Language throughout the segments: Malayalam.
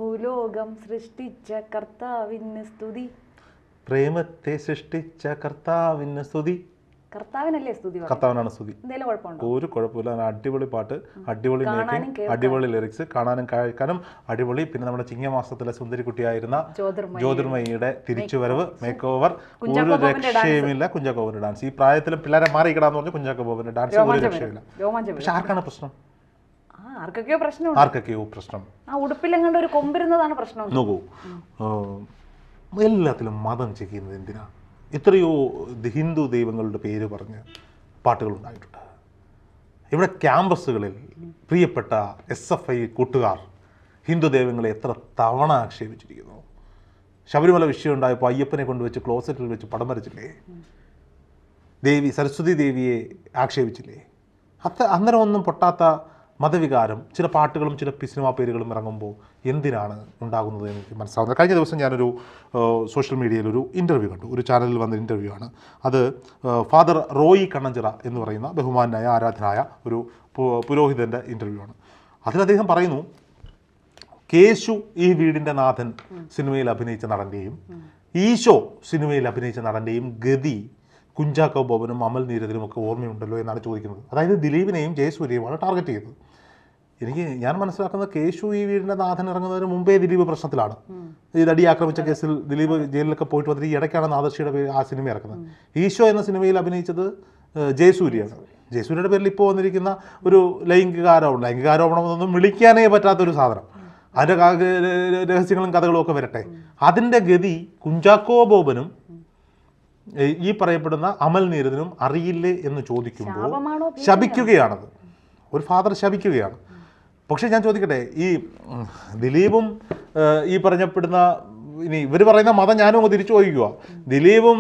ഭൂലോകം സൃഷ്ടിച്ച കർത്താവിന് സ്തുതി. പ്രേമത്തെ സൃഷ്ടിച്ച കർത്താവിന് സ്തുതി. കർത്താവിനല്ലേ സ്തുതി? കർത്താവിനാണ് സ്തുതി. എന്തെങ്കിലും കുഴപ്പമുണ്ടോ? ഒരു കുഴപ്പമില്ല. അടിപൊളി പാട്ട്, അടിപൊളി മേക്കിംഗ്, അടിപൊളി ലിറിക്സ്, കാണാനും കേൾക്കാനും അടിപൊളി. പിന്നെ നമ്മുടെ ചിങ്ങമാസത്തിലെ സുന്ദരിക്കുട്ടിയായിരുന്ന ജ്യോതിർമയിയുടെ തിരിച്ചുവരവ്, മേക്ക് ഓവർ, ഒരു രക്ഷയുമില്ല. കുഞ്ചാക്കോബന്റെ ഡാൻസ്. ഈ പ്രായത്തിലും പിള്ളേരെ മാറിയിടാന്ന് പറഞ്ഞ് കുഞ്ചാക്കോബന്റെ ഡാൻസ് ഒരു രക്ഷയില്ല. പക്ഷെ ആർക്കാണ് പ്രശ്നം? ആർക്കൊക്കെയോ പ്രശ്നം. ഉടുപ്പിലെങ്ങാണ്ട് ഒരു കൊമ്പിരുന്നതാണ് പ്രശ്നം. നോക്കൂ, എല്ലാത്തിലും മതം ചെയ്യുന്നത് എന്തിനാ? എത്രയോ ഹിന്ദു ദൈവങ്ങളുടെ പേര് പറഞ്ഞ് പാട്ടുകളുണ്ടായിട്ടുണ്ട്. ഇവിടെ ക്യാമ്പസുകളിൽ പ്രിയപ്പെട്ട SFI കൂട്ടുകാർ ഹിന്ദു ദൈവങ്ങളെ എത്ര തവണ ആക്ഷേപിച്ചിരിക്കുന്നു. ശബരിമല വിഷയം ഉണ്ടായപ്പോൾ അയ്യപ്പനെ കൊണ്ടുവച്ച് ക്ലോസറ്റിൽ വെച്ച് പടം വരച്ചില്ലേ? സരസ്വതി ദേവിയെ ആക്ഷേപിച്ചില്ലേ? അന്നേരം ഒന്നും പൊട്ടാത്ത മതവികാരം ചില പാട്ടുകളും ചില സിനിമാ പേരുകളും ഇറങ്ങുമ്പോൾ എന്തിനാണ് ഉണ്ടാകുന്നത് എന്ന് എനിക്ക് മനസ്സിലാവുന്നത്. കഴിഞ്ഞ ദിവസം ഞാനൊരു സോഷ്യൽ മീഡിയയിൽ ഒരു ഇൻ്റർവ്യൂ കണ്ടു. ഒരു ചാനലിൽ വന്ന ഇൻ്റർവ്യൂ ആണ് അത്. ഫാദർ റോയി കണ്ണഞ്ചിറ എന്ന് പറയുന്ന ബഹുമാനായ ആരാധനായ ഒരു പുരോഹിതൻ്റെ ഇൻ്റർവ്യൂ ആണ്. അതിൽ അദ്ദേഹം പറയുന്നു, കേശു ഈ വീടിൻ്റെ നാഥൻ സിനിമയിൽ അഭിനയിച്ച നടൻ്റെയും ഈശോ സിനിമയിൽ അഭിനയിച്ച നടൻ്റെയും ഗതി കുഞ്ചാക്കോ ബോബനും അമൽ നീരദിനും ഒക്കെ ഓർമ്മയുണ്ടല്ലോ എന്നാണ് ചോദിക്കുന്നത്. അതായത് ദിലീപിനെയും ജയസൂര്യയുമാണ് ടാർഗറ്റ് ചെയ്തത്. ഞാൻ മനസ്സിലാക്കുന്നത് കേശു ഈ വീടിൻ്റെ നാഥൻ ഇറങ്ങുന്നതിന് മുമ്പേ ദിലീപ് പ്രശ്നത്തിലാണ്. ഈ നടി ആക്രമിച്ച കേസിൽ ദിലീപ് ജയിലിലൊക്കെ പോയിട്ട് വന്നിട്ട് ഈ ഇടയ്ക്കാണ് നാദർഷിയുടെ പേര് ആ സിനിമ ഇറക്കുന്നത്. ഈശോ എന്ന സിനിമയിൽ അഭിനയിച്ചത് ജയസൂര്യയാണ്. ജയസൂര്യയുടെ പേരിൽ ഇപ്പോൾ വന്നിരിക്കുന്ന ഒരു ലൈംഗികാരോപണമെന്നൊന്നും വിളിക്കാനേ പറ്റാത്തൊരു സാധനം. അതിൻ്റെ രഹസ്യങ്ങളും കഥകളും ഒക്കെ വരട്ടെ. അതിൻ്റെ ഗതി കുഞ്ചാക്കോ ബോബനും ഈ പറയപ്പെടുന്ന അമൽ നീരദിനും അറിയില്ലേ എന്ന് ചോദിക്കുമ്പോൾ ശപിക്കുകയാണത്. ഒരു ഫാദർ ശപിക്കുകയാണ്. പക്ഷേ ഞാൻ ചോദിക്കട്ടെ, ഈ ദിലീപും ഈ പറഞ്ഞപ്പെടുന്ന ഇനി ഇവർ പറയുന്ന മതം ഞാനും അങ്ങ് തിരിച്ചു ചോദിക്കുക. ദിലീപും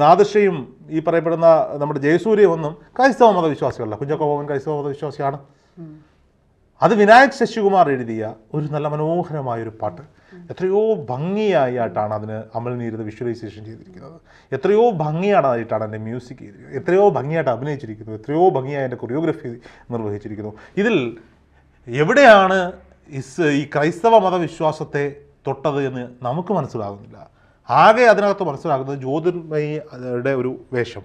നാദർഷയും ഈ പറയപ്പെടുന്ന നമ്മുടെ ജയസൂര്യ ഒന്നും ക്രൈസ്തവ മതവിശ്വാസികളല്ല. കുഞ്ചാക്കോ ബോബൻ ക്രൈസ്തവ മതവിശ്വാസിയാണ്. അത് വിനായക് ശശികുമാർ എഴുതിയ ഒരു നല്ല മനോഹരമായൊരു പാട്ട്. എത്രയോ ഭംഗിയായിട്ടാണ് അതിന് അമൽ നീരദ് വിഷ്വലൈസേഷൻ ചെയ്തിരിക്കുന്നത്. എത്രയോ ഭംഗിയായിട്ടാണ് എൻ്റെ മ്യൂസിക് ചെയ്തിരിക്കുന്നത്. എത്രയോ ഭംഗിയായിട്ട് അഭിനയിച്ചിരിക്കുന്നു. എത്രയോ ഭംഗിയായി എൻ്റെ കൊറിയോഗ്രഫി നിർവഹിച്ചിരിക്കുന്നു. ഇതിൽ എവിടെയാണ് ഈ ക്രൈസ്തവ മതവിശ്വാസത്തെ തൊട്ടത് എന്ന് നമുക്ക് മനസ്സിലാകുന്നില്ല. ആകെ അതിനകത്ത് മനസ്സിലാക്കുന്നത് ജ്യോതിർമയിയുടെ ഒരു വേഷം,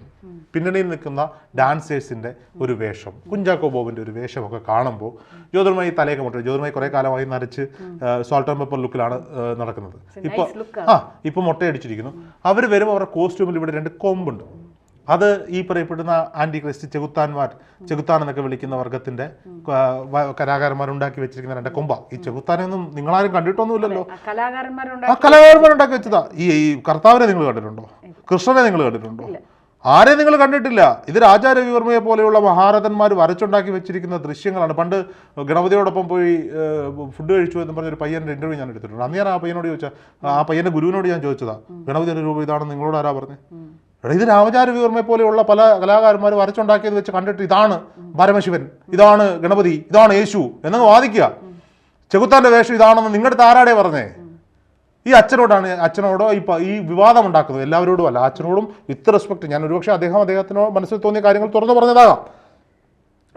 പിന്നണിയിൽ നിൽക്കുന്ന ഡാൻസേഴ്സിൻ്റെ ഒരു വേഷം, കുഞ്ചാക്കോ ബോബിൻ്റെ ഒരു വേഷമൊക്കെ കാണുമ്പോൾ ജ്യോതിർമയി തലയൊക്കെ മുട്ടു. ജ്യോതിർമയി കുറേ കാലമായി നരച്ച് സോൾട്ട് ആൻഡ് പെപ്പർ ലുക്കിലാണ് നടക്കുന്നത്. ഇപ്പോൾ മുട്ടയടിച്ചിരിക്കുന്നു. അവർ വരുമ്പോൾ അവരുടെ കോസ്റ്റ്യൂമിൽ ഇവിടെ 2 കൊമ്പുണ്ട്. അത് ഈ പറയപ്പെടുന്ന ആൻറ്റി ക്രൈസ്റ്റ് ചെകുത്താൻ എന്നൊക്കെ വിളിക്കുന്ന വർഗത്തിൻ്റെ കലാകാരന്മാരുണ്ടാക്കി വെച്ചിരിക്കുന്ന 2 കൊമ്പ. ഈ ചെകുത്താനൊന്നും നിങ്ങളാരും കണ്ടിട്ടൊന്നുമില്ലല്ലോ. കലാകാരന്മാരുണ്ടാക്കി വെച്ചതാ. ഈ കർത്താവിനെ നിങ്ങൾ കണ്ടിട്ടുണ്ടോ? കൃഷ്ണനെ നിങ്ങൾ കണ്ടിട്ടുണ്ടോ? ആരെയും നിങ്ങൾ കണ്ടിട്ടില്ല. ഇത് രാജാ രവിവർമ്മയെ പോലെയുള്ള മഹാരഥന്മാർ വരച്ചുണ്ടാക്കി വെച്ചിരിക്കുന്ന ദൃശ്യങ്ങളാണ്. പണ്ട് ഗണപതിയോടൊപ്പം പോയി ഫുഡ് കഴിച്ചു എന്ന് പറഞ്ഞൊരു പയ്യൻ്റെ ഇൻ്റർവ്യൂ ഞാൻ എടുത്തിട്ടുണ്ട്. അന്ന് ഞാൻ ആ പയ്യനോട് ചോദിച്ചാൽ, ആ പയ്യൻ്റെ ഗുരുവിനോട് ഞാൻ ചോദിച്ചതാ, ഗണപതിയുടെ രൂപം ഇതാണെന്ന് നിങ്ങളോട് ആരാ പറഞ്ഞത്? ഇത് രാമചാരവിവർമ്മയെ പോലെയുള്ള പല കലാകാരന്മാർ വരച്ചുണ്ടാക്കിയത് വെച്ച് കണ്ടിട്ട് ഇതാണ് പരമശിവൻ, ഇതാണ് ഗണപതി, ഇതാണ് യേശു എന്നങ്ങ് വാദിക്കുക. ചെകുത്താൻ്റെ വേഷം ഇതാണെന്ന് നിങ്ങളുടെ ആരാടെ പറഞ്ഞേ? ഈ അച്ഛനോടോ ഈ വിവാദം ഉണ്ടാക്കുന്നത് എല്ലാവരോടും അല്ല, അച്ഛനോടും വിത്ത് റെസ്പെക്ട്. ഞാൻ ഒരുപക്ഷെ അദ്ദേഹത്തിനോ മനസ്സിൽ തോന്നിയ കാര്യങ്ങൾ തുറന്നു പറഞ്ഞതാകാം.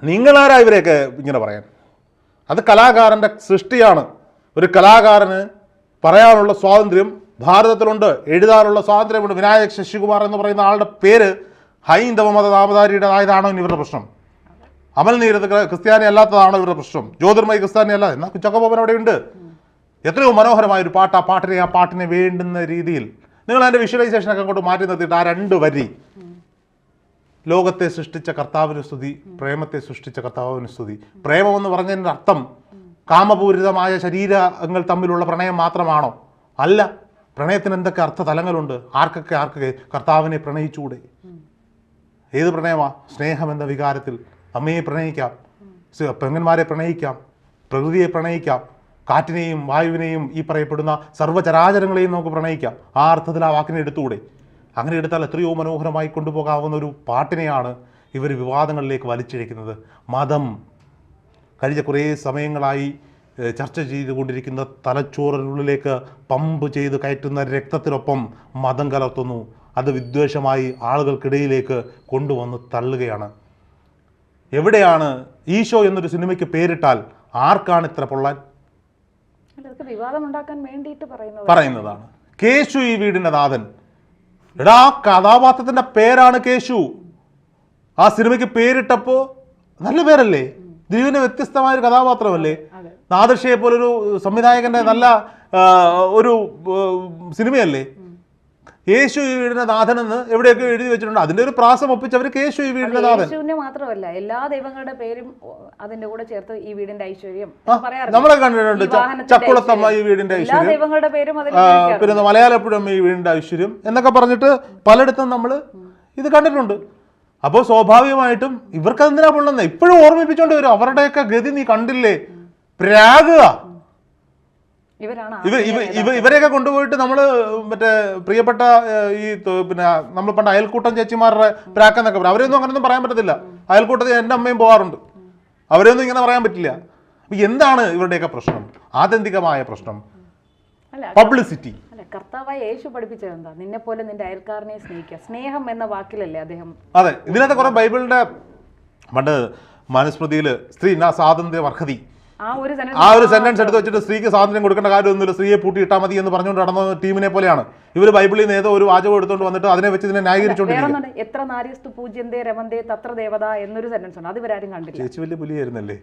നിങ്ങളാരാ ഇവരെയൊക്കെ ഇങ്ങനെ പറയാൻ? അത് കലാകാരൻ്റെ സൃഷ്ടിയാണ്. ഒരു കലാകാരന് പറയാനുള്ള സ്വാതന്ത്ര്യം ഭാരതത്തിലുണ്ട്, എഴുതാനുള്ള സ്വാതന്ത്ര്യമുണ്ട്. വിനായക് ശശികുമാർ എന്ന് പറയുന്ന ആളുടെ പേര് ഹൈന്ദവ മത നാമധാരിയുടേതായതാണോ ഇവരുടെ പ്രശ്നം? അമൽ നീരദ് ക്രിസ്ത്യാനി അല്ലാത്തതാണോ ഇവരുടെ പ്രശ്നം? ജ്യോതിർമയി ക്രിസ്ത്യാനി അല്ല. എന്നാൽ കുഞ്ചാക്കോ ബോബൻ അവിടെ ഉണ്ട്. എത്രയോ മനോഹരമായൊരു പാട്ട്. ആ പാട്ടിനെ വേണ്ടുന്ന രീതിയിൽ നിങ്ങൾ അതിൻ്റെ വിഷ്വലൈസേഷനൊക്കെ അങ്ങോട്ട് മാറ്റി നിർത്തിയിട്ട് ആ 2 വരി, ലോകത്തെ സൃഷ്ടിച്ച കർത്താവിന് സ്തുതി, പ്രേമത്തെ സൃഷ്ടിച്ച കർത്താവിന് സ്തുതി. പ്രേമമെന്ന് പറഞ്ഞതിൻ്റെ അർത്ഥം കാമപൂരിതമായ ശരീരങ്ങൾ തമ്മിലുള്ള പ്രണയം മാത്രമാണോ? അല്ല. പ്രണയത്തിന് എന്തൊക്കെ അർത്ഥതലങ്ങളുണ്ട്. ആർക്കൊക്കെ കർത്താവിനെ പ്രണയിച്ചുകൂടെ? ഏത് പ്രണയമാ? സ്നേഹം എന്ന വികാരത്തിൽ അമ്മയെ പ്രണയിക്കാം, പെങ്ങന്മാരെ പ്രണയിക്കാം, പ്രകൃതിയെ പ്രണയിക്കാം, കാറ്റിനെയും വായുവിനെയും ഈ പറയപ്പെടുന്ന സർവ്വചരാചരങ്ങളെയും നമുക്ക് പ്രണയിക്കാം. ആ അർത്ഥത്തിൽ ആ വാക്കിനെ എടുത്തുകൂടെ? അങ്ങനെ എടുത്താൽ എത്രയോ മനോഹരമായി കൊണ്ടുപോകാവുന്ന ഒരു പാട്ടിനെയാണ് ഇവർ വിവാദങ്ങളിലേക്ക് വലിച്ചിഴക്കുന്നത്. മതം കഴിഞ്ഞ കുറേ സമയങ്ങളായി ചർച്ച ചെയ്തുകൊണ്ടിരിക്കുന്ന തലച്ചോറിനുള്ളിലേക്ക് പമ്പ് ചെയ്ത് കയറ്റുന്ന രക്തത്തിനൊപ്പം മതം കലർത്തുന്നു. അത് വിദ്വേഷമായി ആളുകൾക്കിടയിലേക്ക് കൊണ്ടുവന്ന് തള്ളുകയാണ്. എവിടെയാണ് ഈശോ എന്നൊരു സിനിമയ്ക്ക് പേരിട്ടാൽ ആർക്കാണ് ഇത്ര പൊള്ളാൻ? ഇതൊക്കെ വിവാദം ഉണ്ടാക്കാൻ വേണ്ടിയിട്ട് പറയുന്നതാണ്. കേശു ഈ വീടിന്റെ നാഥൻ. എടാ, ആ കഥാപാത്രത്തിന്റെ പേരാണ് കേശു. ആ സിനിമയ്ക്ക് പേരിട്ടപ്പോ നല്ല പേരല്ലേ? ദിലീപിന്റെ വ്യത്യസ്തമായ ഒരു കഥാപാത്രമല്ലേ? നാദർഷയെ പോലൊരു സംവിധായകന്റെ നല്ല ഒരു സിനിമയല്ലേ? യേശു ഈ വീടിന്റെ നാഥൻ എന്ന് എവിടെയൊക്കെ എഴുതി വെച്ചിട്ടുണ്ട്. അതിന്റെ ഒരു പ്രാസം ഒപ്പിച്ചവർ കേശു ഈ വീടിന്റെ നാഥൻ. യേശുവിനെ മാത്രമല്ല എല്ലാ ദൈവങ്ങളുടെ പേരും അതിന്റെ കൂടെ ചേർത്ത് ഈ വീടിന്റെ ഐശ്വര്യം നമ്മളെ കണ്ടിട്ടുണ്ട്. ചക്കുളത്തമ്മ ഈ വീടിന്റെ ഐശ്വര്യം, ദൈവങ്ങളുടെ പേരും പിന്നെ മലയാളപ്പുഴം ഈ വീടിന്റെ ഐശ്വര്യം എന്നൊക്കെ പറഞ്ഞിട്ട് പലയിടത്തും നമ്മൾ ഇത് കണ്ടിട്ടുണ്ട്. അപ്പോൾ സ്വാഭാവികമായിട്ടും ഇവർക്ക് എന്തിനാ പൊള്ളുന്നത്? ഇപ്പോഴും ഓർമ്മിപ്പിച്ചോണ്ട് വരും. അവരുടെയൊക്കെ ഗതി നീ കണ്ടില്ലേ? പ്രാകുക. ഇവരെയൊക്കെ കൊണ്ടുപോയിട്ട് നമ്മൾ മറ്റേ പ്രിയപ്പെട്ട ഈ പിന്നെ നമ്മൾ പണ്ട് അയൽക്കൂട്ടം ചേച്ചിമാരുടെ പ്രാക്കെന്നൊക്കെ പറയും. അവരെയൊന്നും അങ്ങനെയൊന്നും പറയാൻ പറ്റത്തില്ല. അയൽക്കൂട്ടത്തിൽ എൻ്റെ അമ്മയും പോകാറുണ്ട്. അവരെയൊന്നും ഇങ്ങനെ പറയാൻ പറ്റില്ല. എന്താണ് ഇവരുടെയൊക്കെ പ്രശ്നം? ആത്യന്തികമായ പ്രശ്നം പബ്ലിസിറ്റി. കർത്താവായ യേശു പഠിപ്പിച്ചത് എന്താ? നിന്നെ പോലെ നിന്റെ അയൽക്കാരനെ സ്നേഹിക്കുക. സ്നേഹം എന്ന വാക്കിലല്ലേ അദ്ദേഹം. അതെ, ഇതിനകത്ത് കുറെ ബൈബിളിന്റെ പണ്ട് മനുസ്മൃതിയിൽ സ്ത്രീ സ്വാതന്ത്ര്യം അർഹതി ആ ഒരു സെന്റൻസ് എടുത്ത് വെച്ചിട്ട് സ്ത്രീക്ക് സ്വാതന്ത്ര്യം കൊടുക്കേണ്ട കാര്യമൊന്നുമില്ല, സ്ത്രീയെ പൂട്ടിയിട്ടാൽ മതി എന്ന് പറഞ്ഞുകൊണ്ട് നടന്ന ടീമിനെ പോലെയാണ് ഇവർ. ബൈബിളിൽ നിന്ന് ഏതോ ഒരു വാചകം എടുത്തുകൊണ്ട് വന്നിട്ട് അതിനെ വെച്ച് ഇതിനെ ന്യായീകരിച്ചുകൊണ്ടിരിക്കും. എത്ര നാര്യസ്തു പൂജ്യന്തേ രമന്തേ തത്ര ദേവത എന്നൊരു സെന്റൻസ് ഉണ്ട്. അത് ഇവരാരും കണ്ടില്ല. ചേച്ചി വലിയ പുലിയായിരുന്നല്ലേ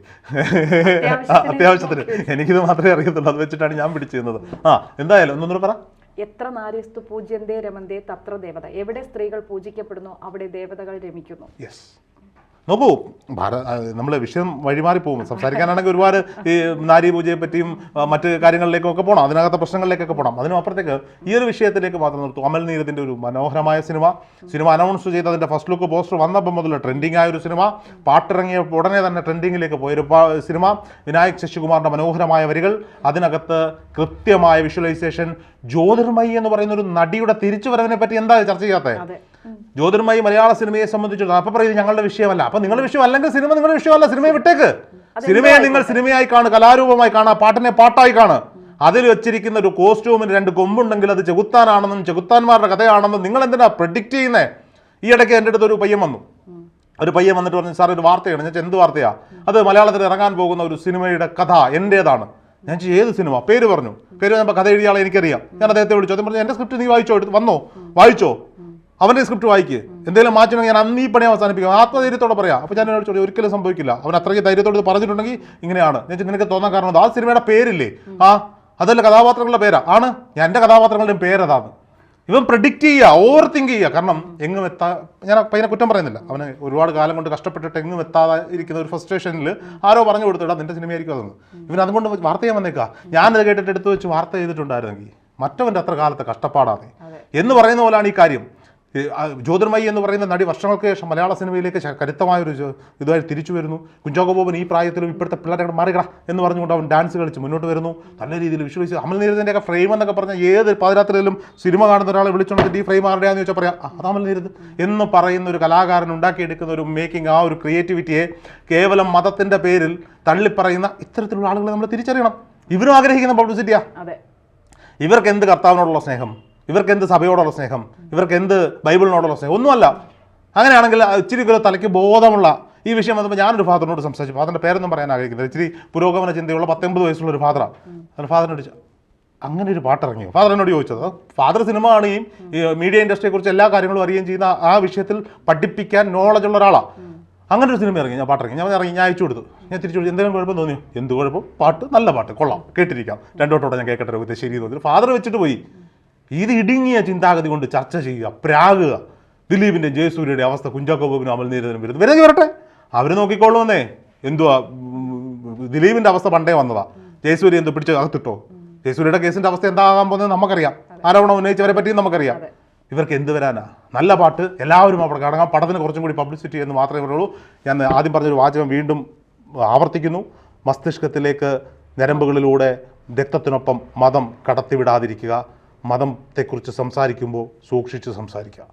അത്യാവശ്യത്തിന്. എനിക്കിത് മാത്രമേ അറിയത്തുള്ളൂ. അത് വെച്ചിട്ടാണ് ഞാൻ പിടിച്ചിരുന്നത്. എന്തായാലും ഒന്നൊന്നും പറ. എത്ര നാര്യസ്തു പൂജ്യന്തേ രമന്തേ തത്ര ദേവത. എവിടെ സ്ത്രീകൾ പൂജിക്കപ്പെടുന്നു അവിടെ ദേവതകൾ രമിക്കുന്നു. യെസ്, നോക്കൂ, നമ്മൾ വിഷയം വഴിമാറി പോകും. സംസാരിക്കാനാണെങ്കിൽ ഒരുപാട് ഈ നാരീപൂജയെ പറ്റിയും മറ്റ് കാര്യങ്ങളിലേക്കൊക്കെ പോകണം, അതിനകത്തെ പ്രശ്നങ്ങളിലേക്കൊക്കെ പോകണം. അതിനും അപ്പുറത്തേക്ക് ഈ ഒരു വിഷയത്തിലേക്ക് മാത്രം നിർത്തും. അമൽ നീരദിൻ്റെ ഒരു മനോഹരമായ സിനിമ അനൗൺസ് ചെയ്ത് അതിൻ്റെ ഫസ്റ്റ് ലുക്ക് പോസ്റ്റർ വന്നപ്പോൾ മുതൽ ട്രെൻഡിങ് ആയ ഒരു സിനിമ, പാട്ടിറങ്ങിയ ഉടനെ തന്നെ ട്രെൻഡിങ്ങിലേക്ക് പോയൊരു സിനിമ, വിനായക് ശശികുമാറിൻ്റെ മനോഹരമായ വരികൾ, അതിനകത്ത് കൃത്യമായ വിഷ്വലൈസേഷൻ. ജ്യോതിർമയി എന്ന് പറയുന്ന ഒരു നടിയുടെ തിരിച്ചുവരവിനെ പറ്റി എന്താ ചർച്ച ചെയ്യാത്തത്? ജ്യോതിർമയി മലയാള സിനിമയെ സംബന്ധിച്ചിടത്തോളം അപ്പൊ പറയുന്നത് ഞങ്ങളുടെ വിഷയമല്ല. അപ്പൊ നിങ്ങളുടെ വിഷയം അല്ലെങ്കിൽ സിനിമ നിങ്ങളുടെ വിഷയമല്ല. സിനിമയെ വിട്ടേക്ക്. സിനിമയെ നിങ്ങൾ സിനിമയായി കാണുക, കലാരൂപമായി കാണുക, പാട്ടിനെ പാട്ടായി കാണുക. അതിൽ വെച്ചിരിക്കുന്ന ഒരു കോസ്റ്റ്യൂമിന് 2 കൊമ്പുണ്ടെങ്കിൽ അത് ചെകുത്താനാണെന്നും ചെകുത്താന്മാരുടെ കഥയാണെന്നും നിങ്ങൾ എന്തിനാ പ്രെഡിക്റ്റ് ചെയ്യുന്നേ? ഈ ഇടയ്ക്ക് എൻ്റെ അടുത്ത് ഒരു പയ്യൻ വന്നിട്ട് പറഞ്ഞു, സാർ ഒരു വാർത്തയാണ്. ഞാൻ എന്ത് വാർത്തയാ? അത് മലയാളത്തിൽ ഇറങ്ങാൻ പോകുന്ന ഒരു സിനിമയുടെ കഥ എൻ്റേതാണ്. ഞാൻ ഏത് സിനിമ? പേര് പറഞ്ഞു. പേര് പറഞ്ഞപ്പോൾ കഥ എഴുതിയ ആളെ എനിക്കറിയാം. ഞാൻ അദ്ദേഹത്തെ വിളിച്ചു. അദ്ദേഹം പറഞ്ഞു, എൻ്റെ സ്ക്രിപ്റ്റ് നീ വായിച്ചോ? വന്നോ? വായിച്ചോ? അവൻ്റെ സ്ക്രിപ്റ്റ് വായിക്കുക. എന്തെങ്കിലും മാറ്റണമെങ്കിൽ ഞാൻ അന്ന് ഈ പണി അവസാനിപ്പിക്കും. ആത്മധൈര്യത്തോടെ പറയാം. അപ്പോൾ ഞാൻ എന്നോട് ചോദിച്ചു, ഒരിക്കലും സംഭവിക്കില്ല. അവൻ അത്രയ്ക്ക് ധൈര്യത്തോട് പറഞ്ഞിട്ടുണ്ടെങ്കിൽ ഇങ്ങനെയാണ്. ഞാൻ നിനക്ക് തോന്നാൻ കാരണം ആ സിനിമയുടെ പേരില്ലേ? അതല്ല കഥാപാത്രങ്ങളുടെ പേരാ ആണ്. ഞാൻ എൻ്റെ കഥാപാത്രങ്ങളുടെയും പേരതാണ്. ഇവൻ പ്രെഡിക്റ്റ് ചെയ്യുക, ഓവർ തിങ്ക് ചെയ്യുക. കാരണം എങ്ങും ഞാൻ പയ്യനെ കുറ്റം പറയുന്നില്ല. അവന് ഒരുപാട് കാലം കൊണ്ട് കഷ്ടപ്പെട്ടിട്ട് എങ്ങും എത്താതെ ഇരിക്കുന്ന ഒരു ഫ്രസ്ട്രേഷനിൽ ആരോ പറഞ്ഞു കൊടുത്തിടാ നിന്റെ സിനിമയായിരിക്കും അതെന്ന്. ഇവൻ അതുകൊണ്ട് വാർത്ത ചെയ്യാൻ വന്നേക്കുക. ഞാനത് കേട്ടിട്ട് എടുത്ത് വെച്ച് വാർത്ത ചെയ്തിട്ടുണ്ടായിരുന്നെങ്കിൽ മറ്റവൻ്റെ അത്ര കാലത്തെ കഷ്ടപ്പാടാണ് എന്ന് പറയുന്ന പോലെയാണ് ഈ കാര്യം. ജ്യോതിർമയി എന്ന് പറയുന്ന നടി വർഷങ്ങൾക്ക് ശേഷം മലയാള സിനിമയിലേക്ക് കരുത്തമായൊരു ഇതുമായി തിരിച്ചു വരുന്നു. കുഞ്ചാക്കോ ബോബൻ ഈ പ്രായത്തിലും ഇപ്പോഴത്തെ പിള്ളേരെ മാറിക്കട എന്ന് പറഞ്ഞുകൊണ്ട് അവൻ ഡാൻസ് കളിച്ച് മുന്നോട്ട് വരുന്നു. നല്ല രീതിയിൽ വിഷ്വലൈസ്. അമൽ നീരദിൻ്റെയൊക്കെ ഫ്രെയിം എന്നൊക്കെ പറഞ്ഞാൽ ഏത് പാതിരാത്രിയിലും സിനിമ കാണുന്ന ഒരാളെ വിളിച്ചുകൊണ്ട് ഈ ഫ്രെയിം ആരുടെയാന്ന് ചോദിച്ചാൽ പറയാം അത് അമൽ നീരദ് എന്ന് പറയുന്ന ഒരു കലാകാരൻ ഉണ്ടാക്കിയെടുക്കുന്ന ഒരു മേക്കിംഗ്, ആ ഒരു ക്രിയേറ്റിവിറ്റിയെ കേവലം മതത്തിൻ്റെ പേരിൽ തള്ളിപ്പറയുന്ന ഇത്തരത്തിലുള്ള ആളുകളെ നമ്മൾ തിരിച്ചറിയണം. ഇവരും ആഗ്രഹിക്കുന്ന പബ്ലിസിറ്റിയാ. ഇവർക്ക് എന്ത് കർത്താവിനോടുള്ള സ്നേഹം, ഇവർക്ക് എന്ത് സഭയോടുള്ള സ്നേഹം, ഇവർക്ക് എന്ത് ബൈബിളിനോടുള്ള സ്നേഹം? ഒന്നുമല്ല. അങ്ങനെയാണെങ്കിൽ ഇച്ചിരി തലയ്ക്ക് ബോധമുള്ള ഈ വിഷയം വന്നപ്പോൾ ഞാനൊരു ഫാദറിനോട് സംസാരിച്ചു. ഫാദറിൻ്റെ പേരൊന്നും പറയാൻ ആഗ്രഹിക്കുന്നില്ല. ഇച്ചിരി പുരോഗമന ചിന്തയുള്ള 19 വയസ്സുള്ള ഒരു ഫാദറാണ്. ഫാദറിനോട് അങ്ങനെ ഒരു പാട്ടിറങ്ങിയോ? ഫാദർ എന്നോട് ചോദിച്ചത്. ഫാദർ സിനിമ കാണുകയും ഈ മീഡിയ ഇൻഡസ്ട്രിയെക്കുറിച്ച് എല്ലാ കാര്യങ്ങളും അറിയുകയും ചെയ്യുന്ന ആ വിഷയത്തിൽ പഠിപ്പിക്കാൻ നോളജുള്ള ഒരാളാണ്. അങ്ങനെ ഒരു സിനിമ ഇറങ്ങി, ഞാൻ പാട്ടിറങ്ങി, ഞാൻ അയച്ചു കൊടുത്തു. ഞാൻ തിരിച്ചു കൊടുത്തു. എന്തെങ്കിലും കുഴപ്പം തോന്നിയോ? എന്ത് കുഴപ്പം? പാട്ട് നല്ല പാട്ട്, കൊള്ളാം, കേട്ടിരിക്കാം, രണ്ടോട്ടോടെ ഞാൻ കേൾക്കട്ടെ, രോഗത്തെ ശരി തോന്നി. ഫാദർ വെച്ചിട്ട് പോയി. ഇത് ഇടുങ്ങിയ ചിന്താഗതി കൊണ്ട് ചർച്ച ചെയ്യുക, പ്രാകുക. ദിലീപിൻ്റെ ജയസൂര്യയുടെ അവസ്ഥ കുഞ്ചാക്കോ ബോബനും അമൽ നീരദിനും വരുന്നത് വരെ വരട്ടെ, അവർ നോക്കിക്കോളൂന്നേ. എന്തുവാ ദിലീപിൻ്റെ അവസ്ഥ പണ്ടേ വന്നതാ. ജയസൂര്യ എന്തോ പിടിച്ച് അകത്തിട്ടോ? ജയസൂര്യയുടെ കേസിൻ്റെ അവസ്ഥ എന്താകാൻ പോകുന്നത് നമുക്കറിയാം. ആരോപണം ഉന്നയിച്ചവരെ പറ്റിയും നമുക്കറിയാം. ഇവർക്ക് എന്ത് വരാനാ? നല്ല പാട്ട്, എല്ലാവരും അവിടെ കാണാം. പടത്തിന് കുറച്ചും കൂടി പബ്ലിസിറ്റി എന്ന് മാത്രമേ പറയുള്ളൂ. ഞാൻ ആദ്യം പറഞ്ഞൊരു വാചകം വീണ്ടും ആവർത്തിക്കുന്നു. മസ്തിഷ്കത്തിലേക്ക് ഞരമ്പുകളിലൂടെ രക്തത്തിനൊപ്പം മതം കടത്തിവിടാതിരിക്കുക. മതത്തെക്കുറിച്ച് സംസാരിക്കുമ്പോൾ സൂക്ഷിച്ച് സംസാരിക്കുക.